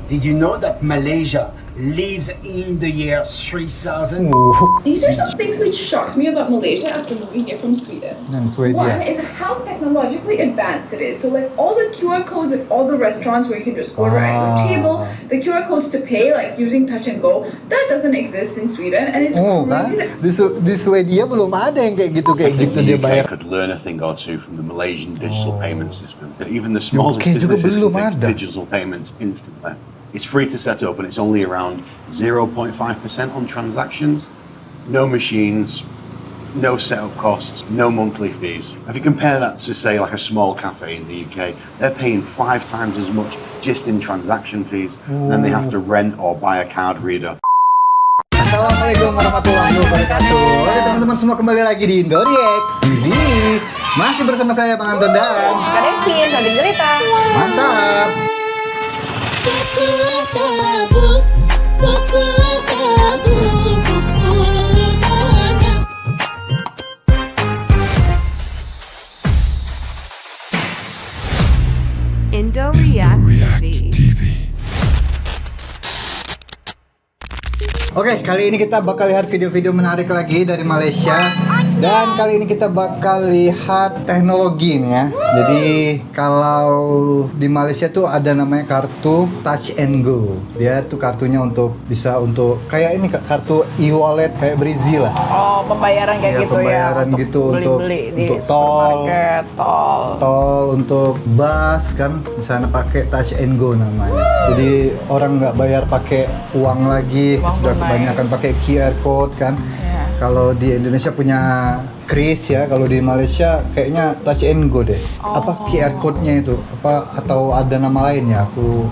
Did you know that Malaysia lives in the year 3000? These are some things which shocked me about Malaysia after moving here from Sweden. One is how technologically advanced it is. So like all the QR codes at all the restaurants where you can just order at your table, the QR codes to pay like using touch and go, that doesn't exist in Sweden, and it's crazy that Di Swedia belum ada yang kayak gitu dia bayar. Could learn a thing or two from the Malaysian digital payment system. Even the smallest UK juga businesses belum can take ada. digital payments instantly. It's free to set up and it's only around 0.5% on transactions. No machines, no setup costs, no monthly fees. If you compare that to say like a small cafe in the UK, they're paying 5 times as much just in transaction fees. And then they have to rent or buy a card reader. Assalamualaikum warahmatullahi wabarakatuh. Oke teman-teman semua, kembali lagi di Indo React. Ini masih bersama saya Bang Anton dan Kak Devin, Saling Cerita. mantap. Indo React TV. Oke, kali ini kita bakal lihat video-video menarik lagi dari Malaysia. Dan kali ini kita bakal lihat teknologi nih ya. Jadi kalau di Malaysia tuh ada namanya kartu Touch and Go. Dia tuh kartunya bisa untuk kayak ini kartu e-wallet kayak Breezy lah. Oh, pembayaran kayak Ya, gitu pembayaran ya. gitu beli-beli di untuk tol, supermarket, tol. untuk bus kan, misalnya pakai Touch and Go namanya. Jadi orang nggak bayar pakai uang lagi, Uang sudah tunai. kebanyakan pakai QR code kan. Iya. Kalau di Indonesia punya Kris ya, kalau di Malaysia kayaknya Touch and Go deh. Apa QR code-nya itu? Atau ada nama lain ya? Aku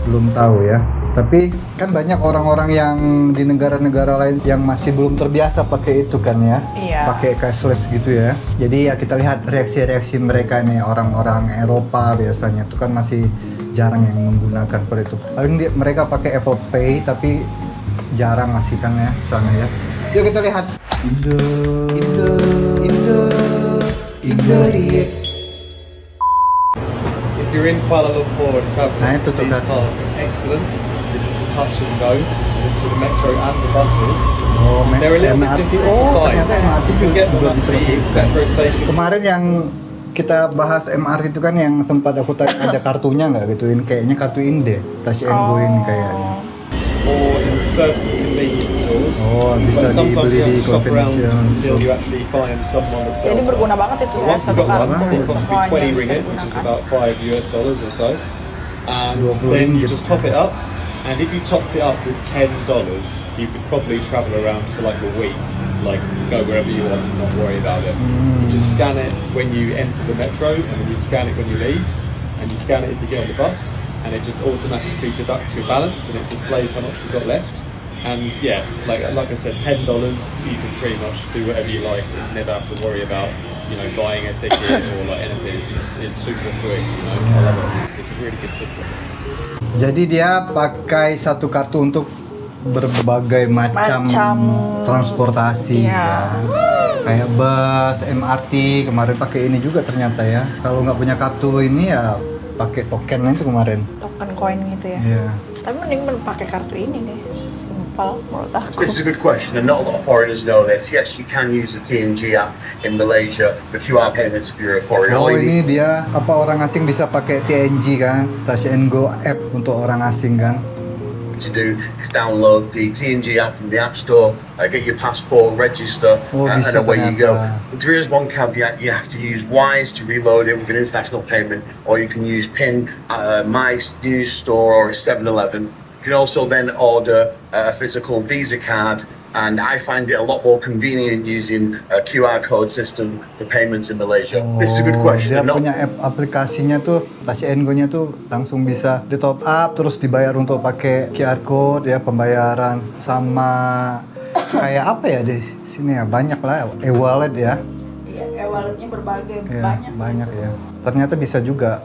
belum tahu ya. Tapi kan banyak orang-orang yang di negara-negara lain yang masih belum terbiasa pakai itu kan ya. Iya. Pakai cashless gitu ya. Jadi ya kita lihat reaksi-reaksi mereka nih, orang-orang Eropa biasanya itu kan masih jarang yang menggunakan seperti itu. Paling mereka pakai Apple Pay tapi jarang masih kan ya sana ya. Yuk kita lihat. Indo React. If you're in Kuala Lumpur and travelling, Nah, itu tuh these kartu. cards are excellent. This is the touch and go. This is for the metro and the buses. Oh, They're a little bit MRT. difficult to Oh, find. ternyata MRT You can get them juga at bisa the pakai itu kan. metro station. Kemarin yang kita bahas MRT itu kan yang sempat aku tanya ada kartunya nggak gituin, kayaknya kartu Inde, Touch and Go ini kayaknya. Or in certain convenience stores. Oh, bisa But sometimes dibeli you have di to shop around convenience until store. you actually find someone that sells Jadi them. berguna banget itu So ya, once you've satu got one, kartu it costs me semuanya 20 bisa ringgit, which is digunakan. about $5 or so. And 20 then you ringgit. just top it up. And if you topped it up with $10, you could probably travel around for like a week, like go wherever you want and not worry about it. You just scan it when you enter the metro, and then you scan it when you leave, and you scan it if you get on the bus, and it just automatically deducts your balance and it displays how much you've got left. And yeah, like I said, $10 you can pretty much do whatever you like and never have to worry about, you know, buying a ticket or like anything. It's super quick, you know. I love it. It's a really good system. Jadi dia pakai satu kartu untuk berbagai macam transportasi Iya. kan. Kayak bus, MRT, kemarin pakai ini juga ternyata ya. Kalau nggak punya kartu ini ya pakai token itu kemarin. Token koin gitu ya. Iya. Tapi mending pakai kartu ini deh. Simpel menurut aku. This is a good question, and not a lot of foreigners know this. Yes, you can use the TNG app in Malaysia for QR payments if you're a foreigner. Oh, All you ini need dia orang asing bisa pakai TNG kan, Touch and Go app untuk orang asing kan. to do is download the TNG app from the App Store, get your passport, register, and bisa away you go. ternyata. But there is one caveat: you have to use Wise to reload it with an international payment, or you can use PIN, My News Store, or a 7-Eleven. You can also then order a physical Visa card, and I find it a lot more convenient using a QR code system for payments in Malaysia. This is a good question. Dia I'm not- punya aplikasinya tuh, Touch and Go-nya tuh langsung bisa di top up, terus dibayar untuk pakai QR code ya, pembayaran sama kayak apa ya di sini ya, banyak lah e-wallet ya. Iya, e-walletnya berbagai, Ya, banyak ya. Ternyata bisa juga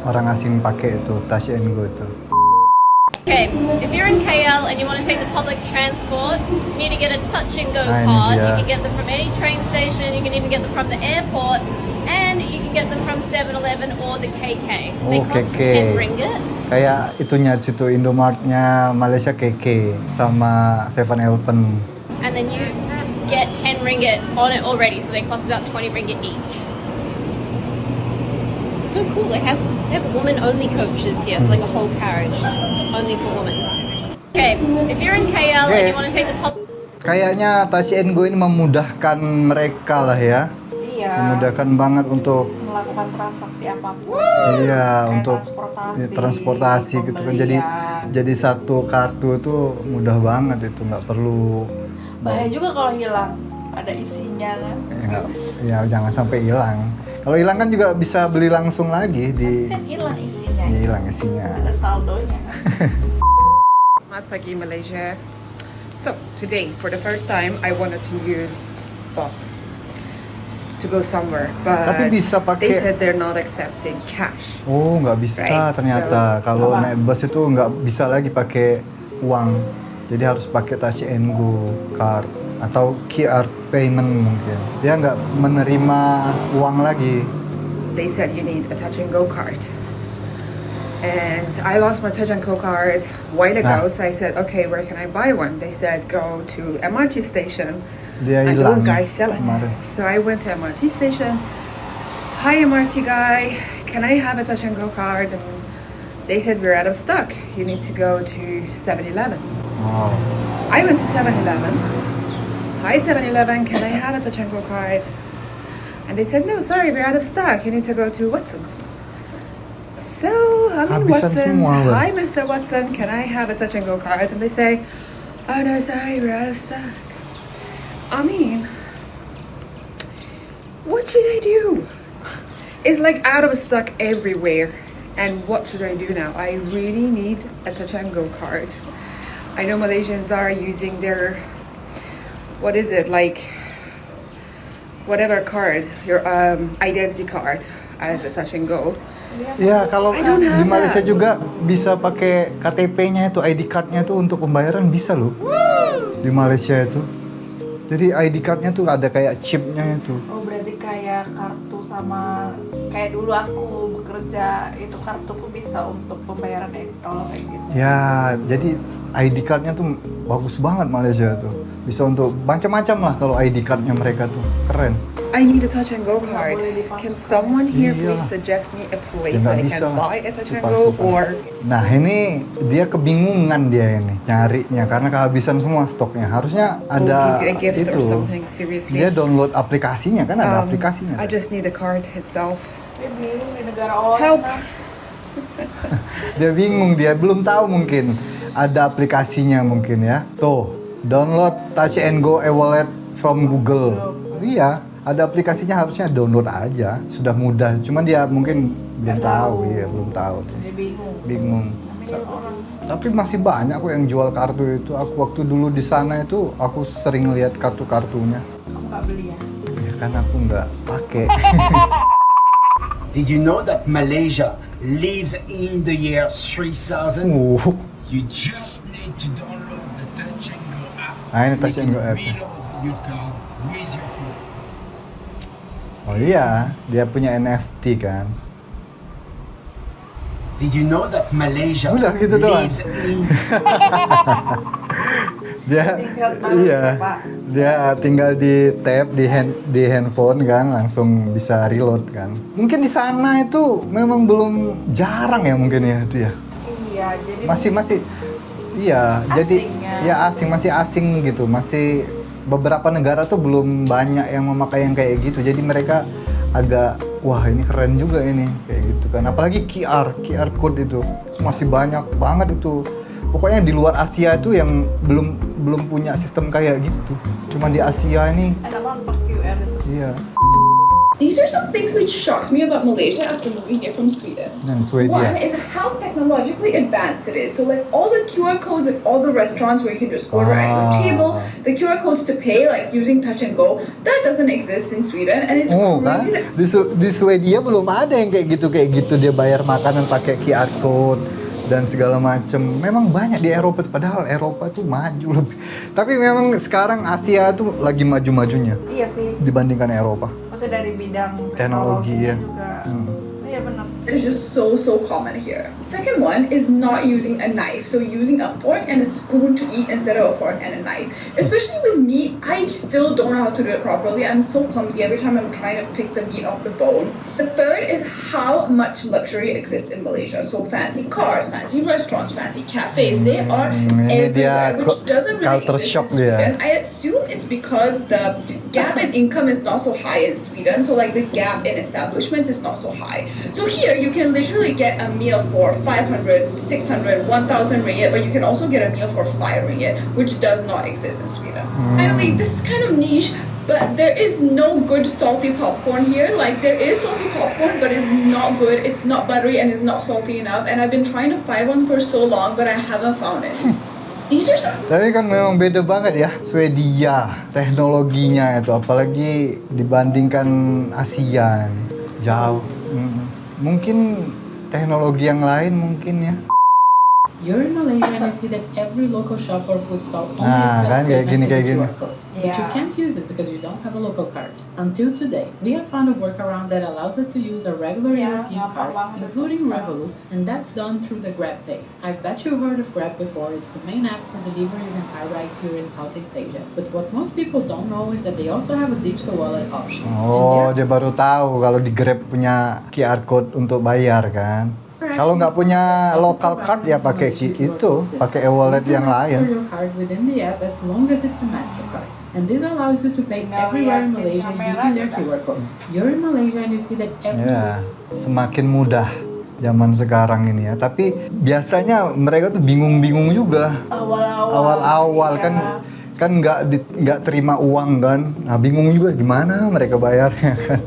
orang asing pakai itu Touch and Go itu. Okay, if you're in KL and you want to take the public transport, you need to get a touch and go Ah, ini card. dia. You can get them from any train station, you can even get them from the airport, and you can get them from 7-Eleven or the KK. They Oh, cost KK. 10 ringgit. Kayak itunya di situ Indomaretnya Malaysia KK sama 7-Eleven. And then you get 10 ringgit on it already, so they cost about 20 ringgit each. So cool. They have woman-only coaches here, so like a whole carriage only for women. Okay, if you're in KL and you want to take the public. Kayaknya Touch and Go ini memudahkan mereka lah ya. Iya. Memudahkan banget untuk Melakukan transaksi apapun. iya Kayak untuk transportasi gitu kan. Jadi satu kartu itu mudah banget itu, nggak perlu Bahaya juga kalau hilang. Ada isinya kan. ya jangan sampai hilang. Kalau hilang kan juga bisa beli langsung lagi di Kan hilang isinya. ya, hilang isinya. Ada saldonya kan. Selamat pagi Malaysia. So today, for the first time, I wanted to use bus to go somewhere, but Tapi bisa they pakai said they're not accepting cash. oh nggak bisa Right, ternyata kalau naik bus itu nggak bisa lagi pakai uang. Jadi harus pakai Touch and Go card atau QR payment mungkin. Dia nggak menerima uang lagi. They said you need a touch and go card. And I lost my touch and go card a while ago, so I said, okay, where can I buy one? They said go to MRT station. Dia And hilang those guys sell it. kemarin. So I went to MRT station. Hi MRT guy, can I have a touch and go card? And they said we're out of stock. You need to go to 7-Eleven. Oh. I went to 7-Eleven. Hi 7-Eleven, can I have a touch and go card? And they said no, sorry, we're out of stock. You need to go to Watson's. So I'm in Kehabisan Watson's. semua, loh. Hi Mr. Watson, can I have a touch and go card? And they say, oh no, sorry, we're out of stock. I mean, what should I do? It's like out of stock everywhere. And what should I do now? I really need a touch and go card. I know Malaysians are using their, what is it, like, whatever card, your identity card as a touch and go. Ya kalau I don't have di Malaysia that. juga bisa pakai KTP-nya itu, ID card-nya itu untuk pembayaran bisa loh. Di Malaysia itu. Jadi ID card-nya tuh ada kayak chip-nya itu. Oh berarti kayak kartu sama kayak dulu aku bekerja itu kartuku bisa untuk pembayaran e-tol kayak gitu. Ya, jadi ID card-nya tuh bagus banget Malaysia tuh. Bisa untuk macam-macam lah kalau ID card-nya mereka tuh. Keren. I need a touch and go card. Can someone here Iya. please suggest me a Ya place nggak that I bisa can lah. buy a touch and go Dipalsukan. or Nah ini dia kebingungan dia ini nyarinya karena kehabisan semua stoknya. Harusnya ada a gift itu. or something seriously. Dia download aplikasinya kan ada aplikasinya. I just need the card itself. Dia bingung di negara orang. Help. kan. Dia bingung, dia belum tahu mungkin ada aplikasinya mungkin ya. Tuh, download Touch and Go e-wallet from Google. Iya, ada aplikasinya harusnya download aja. Sudah mudah, cuman dia mungkin belum tahu, iya belum tahu. Dia bingung. Bingung. Namanya orang. Tapi masih banyak kok yang jual kartu itu. Aku waktu dulu di sana itu aku sering lihat kartu-kartunya. Aku nggak beli ya. Ya kan aku nggak pakai. Did you know that Malaysia lives in the year 3000? You just need to download the Touch and Go app. Ah, ini Touch and Go app. Reload your card with your phone. Oh iya, dia punya NFT kan. Did you know that Malaysia Udah gitu doang. lives in Dia Tinggal taruh iya, ya, Pak. dia tinggal di tap di handphone kan, langsung bisa reload kan. Mungkin di sana itu memang belum jarang ya mungkin ya itu ya. Iya, jadi Masih iya, jadi Asingnya. ya masih asing gitu. Masih beberapa negara tuh belum banyak yang memakai yang kayak gitu. Jadi mereka agak wah ini keren juga ini kayak gitu kan. Apalagi QR code itu masih banyak banget itu. Pokoknya di luar Asia itu yang belum punya sistem kayak gitu. Cuma di Asia ini ada banget pakai QR itu. iya. These are some things which shocked me about Malaysia after moving here from Sweden. Dan One Swedia. is how technologically advanced it is. So like all the QR codes at all the restaurants where you can just order at your table, the QR codes to pay like using Touch and Go, that doesn't exist in Sweden, and it's Oh kan, crazy that di Swedia belum ada yang kayak gitu dia bayar makanan pakai QR code dan segala macem. Memang banyak di Eropa, padahal Eropa tuh maju lebih. Tapi memang sekarang Asia tuh lagi maju-majunya Iya sih. dibandingkan Eropa. Maksudnya dari bidang Teknologi, ya. juga. Hmm. Iya benar. That is just so common here. Second one is not using a knife. So using a fork and a spoon to eat instead of a fork and a knife. Especially with meat, I still don't know how to do it properly. I'm so clumsy every time I'm trying to pick the meat off the bone. The third is how much luxury exists in Malaysia. So fancy cars, fancy restaurants, fancy cafes, they are everywhere, which doesn't really exist in Sweden. I assume it's because the gap in income is not so high in Sweden. So like the gap in establishments is not so high. So here you can literally get a meal for 500, 600, 1,000 ringgit, but you can also get a meal for 5 ringgit, which does not exist in Sweden. Finally, this is kind of niche, but there is no good salty popcorn here. Like there is salty popcorn, but it's not good, it's not buttery, and it's not salty enough. And I've been trying to find one for so long, but I haven't found it. These are some. Tapi kan memang beda banget ya, Swedia teknologinya itu, apalagi dibandingkan ASEAN, jauh. Mungkin teknologi yang lain mungkin ya. You're in Malaysia and you see that every local shop or food stall only kan kayak gini. QR code. But you can't use it because you don't have a local card. Until today, we have found a workaround that allows us to use our regular European cards, including Revolut, and that's done through the GrabPay. I bet you've heard of Grab before. It's the main app for deliveries and car rides here in Southeast Asia. But what most people don't know is that they also have a digital wallet option. Oh, dia baru tahu kalau di Grab punya QR code untuk bayar kan. Kalau nggak punya local card ya pakai itu, pakai e-wallet yang lain. Your card within the app as long as it's a Mastercard. And this allows you to pay everywhere in Malaysia using their QR code. You're in Malaysia and you see that Ya, semakin mudah zaman sekarang ini ya. Tapi biasanya mereka tuh bingung-bingung juga. Awal-awal kan nggak terima uang kan. Nah, bingung juga gimana mereka bayarnya kan.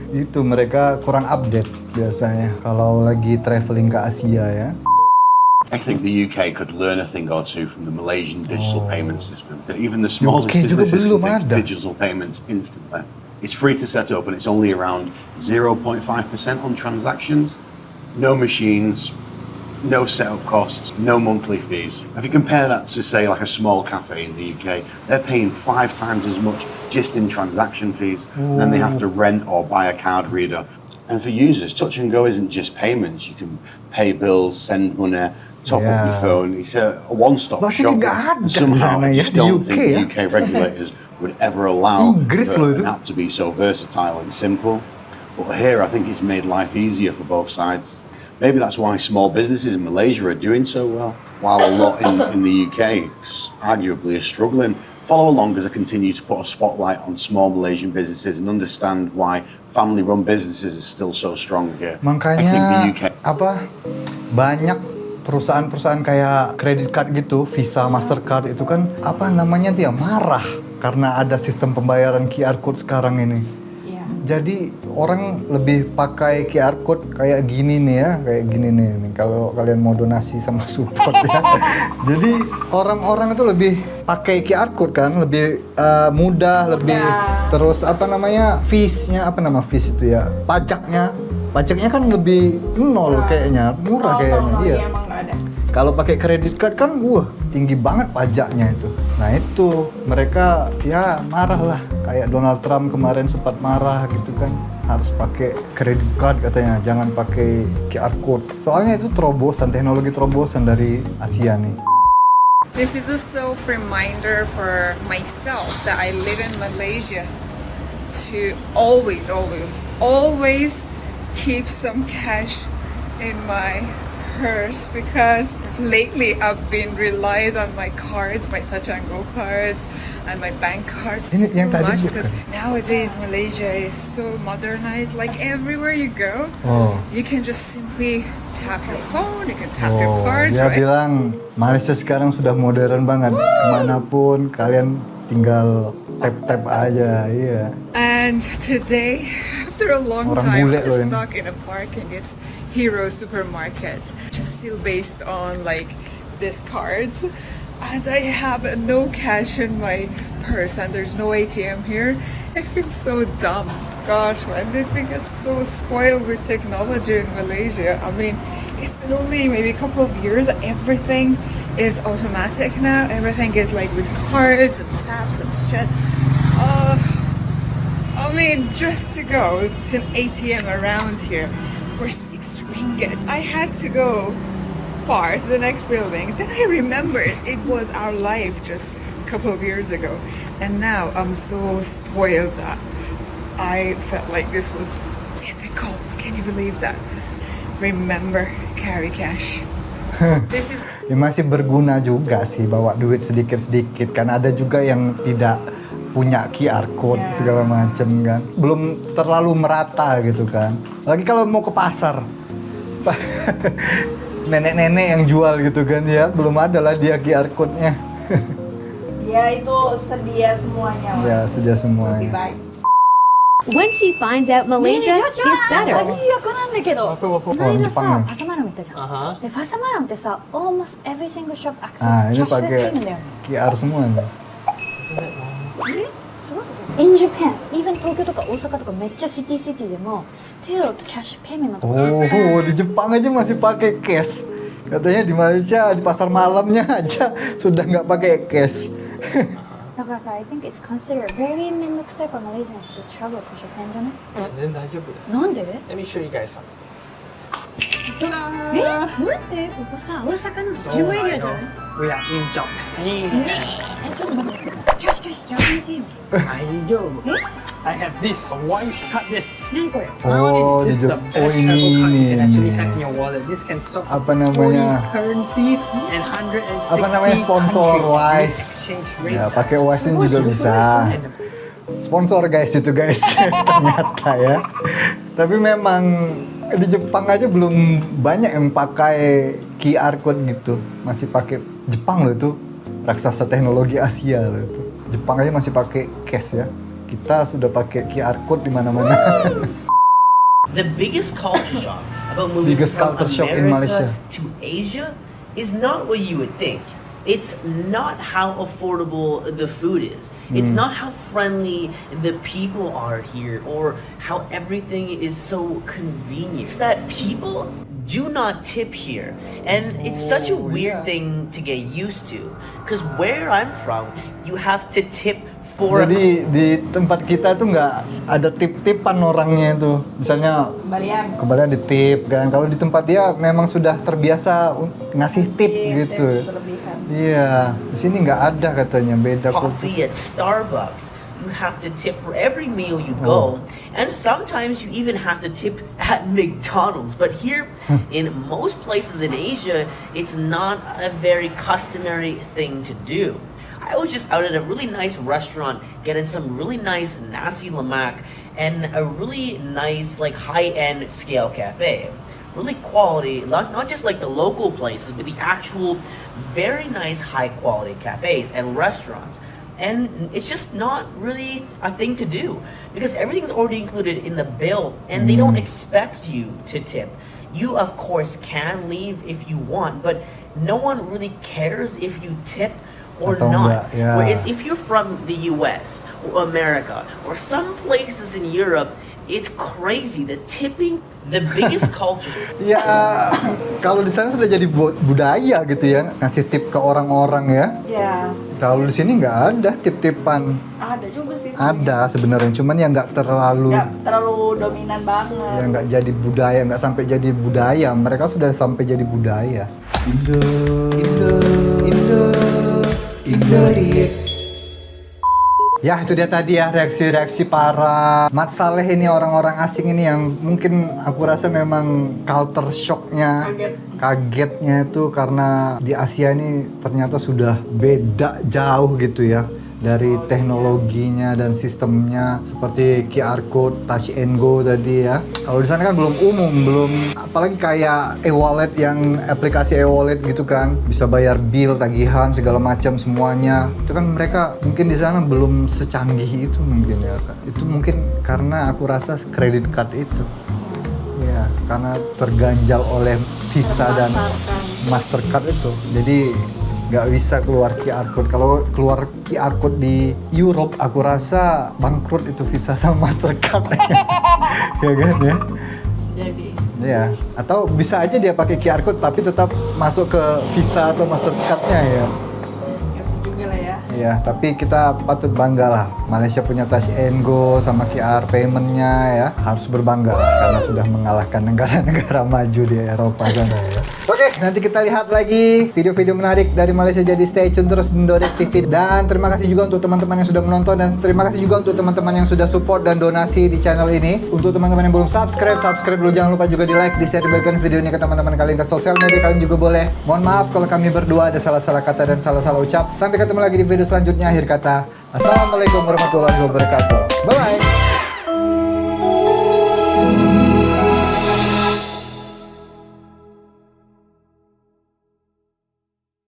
Itu mereka kurang update biasanya kalau lagi traveling ke Asia ya. I think the UK could learn a thing or two from the Malaysian digital payment system. That even the smallest businesses can take digital payments instantly. It's free to set up and it's only around 0.5% on transactions. No machines, no setup costs, no monthly fees. If you compare that to say like a small cafe in the UK, they're paying 5 times as much just in transaction fees. Then they have to rent or buy a card reader. And for users, Touch and Go isn't just payments. You can pay bills, send money, top up your phone. It's a one-stop shop. And somehow I just don't think the UK regulators would ever allow an app to be so versatile and simple. But here I think it's made life easier for both sides. Maybe that's why small businesses in Malaysia are doing so well, while a lot in the UK arguably are struggling. Follow along as I continue to put a spotlight on small Malaysian businesses and understand why family-run businesses are still so strong here. Makanya banyak perusahaan-perusahaan kayak credit card gitu, Visa, Mastercard itu kan namanya dia marah karena ada sistem pembayaran QR code sekarang ini. Jadi orang lebih pakai QR code kayak gini nih ya, kayak gini nih kalau kalian mau donasi sama support ya. Jadi orang-orang itu lebih pakai QR code kan, lebih mudah, lebih terus fees-nya fees itu ya, pajaknya kan lebih nol kayaknya, murah kayaknya dia. Kalau pakai credit card kan tinggi banget pajaknya itu. Nah itu mereka ya marah lah, kayak Donald Trump kemarin sempat marah gitu kan, harus pakai credit card katanya, jangan pakai QR code. Soalnya itu teknologi terobosan dari Asia nih. This is a self-reminder for myself that I live in Malaysia to always keep some cash in my purse, because lately I've been relied on my cards, my Touch and Go cards and my bank cards so much, because nowadays Malaysia is so modernized. Like everywhere you go, you can just simply tap your phone, you can tap your cards. Dia bilang Malaysia sekarang sudah modern banget, kemanapun kalian tinggal tap aja, iya. And today, after a long time, I was stuck in a parking. It's Hero Supermarket, just still based on like these cards, and I have no cash in my purse and there's no ATM here. I feel so dumb. Gosh, man, did we get so spoiled with technology in Malaysia? I mean, it's been only maybe a couple of years. Everything is automatic now. Everything is like with cards and taps and shit. I mean, just to go to an ATM around here, for 6 ringgit. I had to go far to the next building. Then I remembered it was our life just a couple of years ago. And now I'm so spoiled that I felt like this was difficult. Can you believe that? Remember, carry cash. This is Ya masih berguna juga sih bawa duit sedikit-sedikit kan. Ada juga yang tidak punya QR code segala macam kan. Belum terlalu merata gitu kan. Lagi kalau mau ke pasar. Nenek-nenek yang jual gitu kan ya, belum ada lah dia QR code-nya. Ya itu sedia semuanya. Ya, sedia semuanya. Lebih baik. When she finds out Malaysia is better. 最悪なんだけど、この間さ、パサマラム行ったじゃん。で、パサマラムってさ、almost every single shop access Ah, ini cashless pakai payment だよね。 QR semua nih. In Japan, even 東京とか大阪とかめっちゃシティでも still cash payment のとこ Oh, di Jepang aja masih pakai cash. Katanya di Malaysia di pasar malamnya aja sudah nggak pakai cash. だからさ、I think it's considered very めんどくさい for Malaysians to travel to Japan じゃない？全然大丈夫だよ。なんで？ Let me show you guys something. え？待って、ここさ、大阪の有名エリアじゃない？ We are in Japan. ちょっと待って、キャッシュジャパニーズよ。大丈夫。I have this. One cut this. 何これ？ Oh, di This is the Jepang. best Oh, travel ini card you can actually nih. have in your wallet. This can stock Apa namanya? 40 currencies and 160 Apa namanya sponsor countries Wise? exchange rates. Ya, pakai Wise ini juga bisa. Sponsor guys itu guys. Ternyata ya. Tapi memang di Jepang aja belum banyak yang pakai QR code gitu. Masih pakai Jepang loh itu. Raksasa teknologi Asia loh itu. Jepang aja masih pakai cash ya. Kita sudah pakai QR code di mana-mana. The biggest culture shock about moving Biggest from culture shock in America Malaysia. to Asia is not what you would think. It's not how affordable the food is. It's not how friendly the people are here or how everything is so convenient. It's that people do not tip here. And it's such a weird thing to get used to. Because where I'm from, you have to tip for Jadi di tempat kita tuh nggak ada tip-tipan orangnya itu. Misalnya kembalian di tip kan. Kalau di tempat dia memang sudah terbiasa ngasih tip gitu. Iya, di sini nggak ada katanya, beda coffee at Starbucks. You have to tip for every meal you go. And sometimes you even have to tip at McDonald's. But here, in most places in Asia, it's not a very customary thing to do. I was just out at a really nice restaurant getting some really nice nasi lemak and a really nice like high-end scale cafe. Really quality, not just like the local places, but the actual very nice high quality cafes and restaurants. And it's just not really a thing to do because everything's already included in the bill and they don't expect you to tip. You of course can leave if you want, but no one really cares if you tip or not. Whereas if you're from the US or America or some places in Europe, it's crazy. The tipping, the biggest culture. Ya, kalau di sana sudah jadi budaya gitu ya, ngasih tip ke orang-orang ya. Ya. Kalau di sini nggak ada tip-tipan. Ada juga sih. Ada sebenarnya, cuman yang nggak terlalu. Nggak terlalu dominan banget. Ya nggak jadi budaya, nggak sampai jadi budaya. Mereka sudah sampai jadi budaya. Indo. Ya itu dia tadi ya reaksi-reaksi para Mat Saleh ini, orang-orang asing ini yang mungkin aku rasa memang culture shocknya, kagetnya itu karena di Asia ini ternyata sudah beda jauh gitu ya dari teknologinya dan sistemnya seperti QR code, touch and go tadi ya. Kalau di sana kan belum umum, belum apalagi kayak e-wallet yang aplikasi e-wallet gitu kan, bisa bayar bill, tagihan segala macam semuanya. Itu kan mereka mungkin di sana belum secanggih itu mungkin ya. Itu mungkin karena aku rasa credit card itu. Ya, karena terganjal oleh Visa dan Mastercard itu. Jadi nggak bisa keluar QR code. Kalau keluar QR code di Europe, aku rasa bangkrut itu Visa sama Mastercard. Ya kan ya? Jadi. Ya, atau bisa aja dia pakai QR code tapi tetap masuk ke Visa atau Mastercard-nya ya. Juga lah ya. ya. Tapi kita patut bangga lah. Malaysia punya Touch and Go sama QR paymentnya ya. Harus berbangga lah, karena sudah mengalahkan negara-negara maju di Eropa sana ya. Oke, nanti kita lihat lagi video-video menarik dari Malaysia. Jadi stay tune terus di Indorek TV. Dan terima kasih juga untuk teman-teman yang sudah menonton. Dan terima kasih juga untuk teman-teman yang sudah support dan donasi di channel ini. Untuk teman-teman yang belum subscribe dulu. Jangan lupa juga di like, di share, bagikan video ini ke teman-teman kalian ke sosial media kalian juga boleh. Mohon maaf kalau kami berdua ada salah-salah kata dan salah-salah ucap. Sampai ketemu lagi di video selanjutnya. Akhir kata, assalamualaikum warahmatullahi wabarakatuh. Bye-bye.